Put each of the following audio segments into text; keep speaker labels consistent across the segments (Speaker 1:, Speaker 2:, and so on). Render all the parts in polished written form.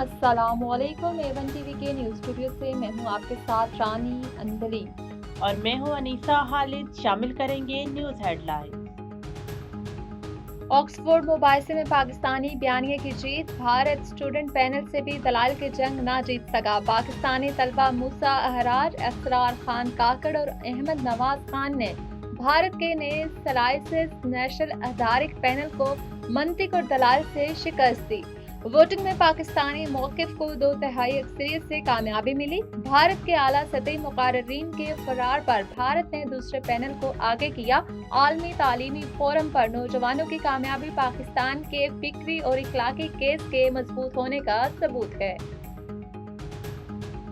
Speaker 1: अस्सलामुअलैकुम। A1 TV के news studio से मैं हूं आपके साथ रानी अंदली
Speaker 2: और मैं हूं अनीसा खालिद। शामिल करेंगे न्यूज़ हेडलाइन।
Speaker 1: ऑक्सफोर्ड मुबाहिसे में पाकिस्तानी बयानिया की जीत, भारत स्टूडेंट पैनल से भी दलाल की जंग ना जीत सका। पाकिस्तानी तलबा मूसा अहराज, असरार खान काकड़ और अहमद नवाज खान ने भारत के नए सलाइसिस नेशनल अदारिक पैनल को मंतिक और दलाल से शिकस्त दी। वोटिंग में पाकिस्तानी मौक़िफ़ को 2/3 अक्सरियत से कामयाबी मिली। भारत के आला सतही मुक़र्रिरीन के फ़रार पर भारत ने दूसरे पैनल को आगे किया। आलमी तालीमी फोरम पर नौजवानों की कामयाबी पाकिस्तान के फ़िक्री और इखलाकी केस के मजबूत होने का सबूत है।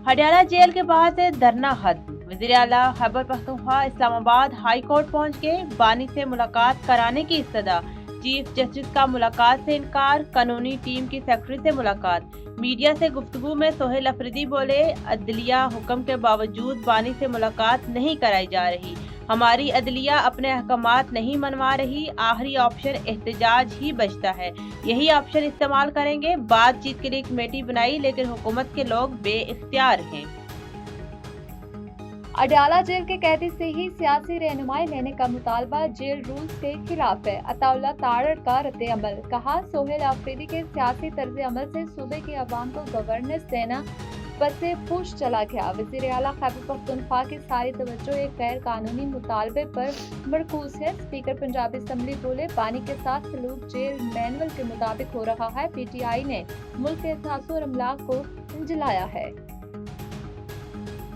Speaker 2: हडियाला जेल के बाहर से धरना खत्म। वज़ीर आला खैबर पख्तूनख्वा इस्लामाबाद हाई कोर्ट पहुंच के बानी से मुलाकात कराने की इस्तदा। चीफ जस्टिस का मुलाकात से इनकार, कानूनी टीम की सेक्रेटरी से मुलाकात। मीडिया से गुफ्तगू में सोहेल अफरीदी बोले, अदलिया हुक्म के बावजूद बानी से मुलाकात नहीं कराई जा रही। हमारी अदलिया अपने अहकामात नहीं मनवा रही। आखिरी ऑप्शन एहतजाज ही बचता है, यही ऑप्शन इस्तेमाल करेंगे। बातचीत के लिए कमेटी बनाई, लेकिन हुकूमत के लोग बेइख्तियार हैं।
Speaker 1: अडयाला जेल के कैदी से ही सियासी रहनुमाई लेने का मुतालबा जेल रूल्स के खिलाफ है। अताउल्ला तारड़ का रद्द अमल, कहा सोहेल अफरीदी के सियासी तर्ज अमल से सूबे के अवाम को गवर्नेंस देना पसे पुश चला गया। वज़ीर आला खैबर पख्तूनख्वा की सारी तवज्जो एक गैर कानूनी मुतालबे पर मरकूज है। स्पीकर पंजाबी असम्बली बोले, बानी के साथ सलूक जेल मैनुअल के मुताबिक हो रहा है। PTI ने मुल्क के असासों और अमलाक को जलाया है।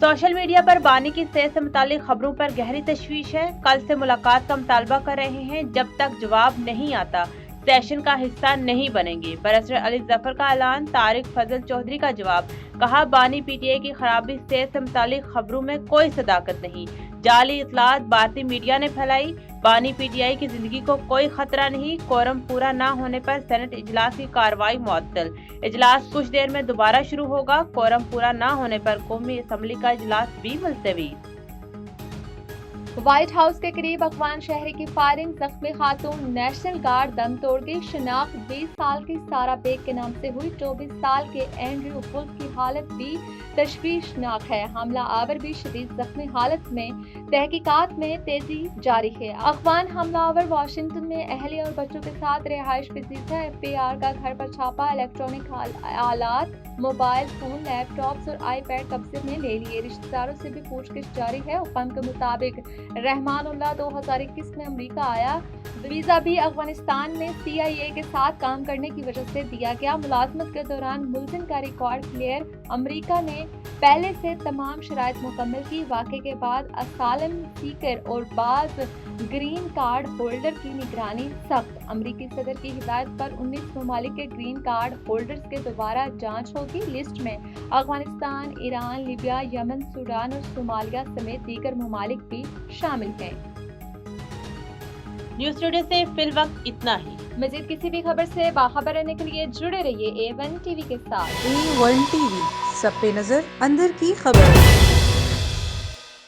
Speaker 2: सोशल मीडिया पर बानी की सेहत से मुतालिक खबरों पर गहरी तशवीश है। कल से मुलाकात का मुतालबा कर रहे हैं, जब तक जवाब नहीं आता सेशन का हिस्सा नहीं बनेंगे। बैरिस्टर अली जफर का ऐलान, तारिक फजल चौधरी का जवाब। कहा, बानी PTI की खराबी सेहत से मुतालिक खबरों में कोई सदाकत नहीं, जाली इतलात भारतीय मीडिया ने फैलाई। बानी PTI की जिंदगी को कोई खतरा नहीं। कोरम पूरा न होने पर सेनेट इजलास की कार्रवाई मुअत्तल। इजलास कुछ देर में दोबारा शुरू होगा। कोरम पूरा न होने पर कौमी असम्बली का इजलास भी मुलतवी।
Speaker 1: व्हाइट हाउस के करीब अफगान शहरी की फायरिंग, जख्मी खातून नेशनल गार्ड दम तोड़ गई। शनाख्त 20 साल की सारा बेग के नाम से हुई। 24 साल के एंड्रयू वुल्फ की हालत भी तशवीशनाक है। हमला आवर भी शदीद जख्मी हालत में। तहकीकात में तेजी जारी है। अफगान हमलावर वाशिंगटन में अहलिया और बच्चों के साथ रिहाइश पजीर था। FBR का घर पर छापा, इलेक्ट्रॉनिक आलात, मोबाइल फोन, लैपटॉप्स और iPad कब्जे में ले लिए। रिश्तेदारों से भी पूछगिछ जारी है। हुक्म के मुताबिक रहमानुल्लाह 2021 में अमेरिका आया। वीजा भी अफगानिस्तान में CIA के साथ काम करने की वजह से दिया गया। मुलाजमत के दौरान मुलजिम का रिकॉर्ड क्लियर। अमेरिका ने पहले से तमाम शराइत मुकम्मल की। वाक़े के बाद असालम सीकर और बाज ग्रीन कार्ड होल्डर की निगरानी सख्त। अमरीकी सदर की हिदायत पर 19 ममालिक के ग्रीन कार्ड होल्डर्स के दोबारा जांच होगी। लिस्ट में Afghanistan, Iran, Libya, Yemen, Sudan और सोमालिया समेत दीगर ममालिक भी शामिल हैं।
Speaker 2: न्यूज़ स्टूडियो से फिलवक्त इतना ही।
Speaker 1: मजीद किसी भी खबर से बाखबर रहने के लिए जुड़े रहिए A1 टीवी के साथ।
Speaker 3: A1 टीवी, सब पे नजर, अंदर की खबर।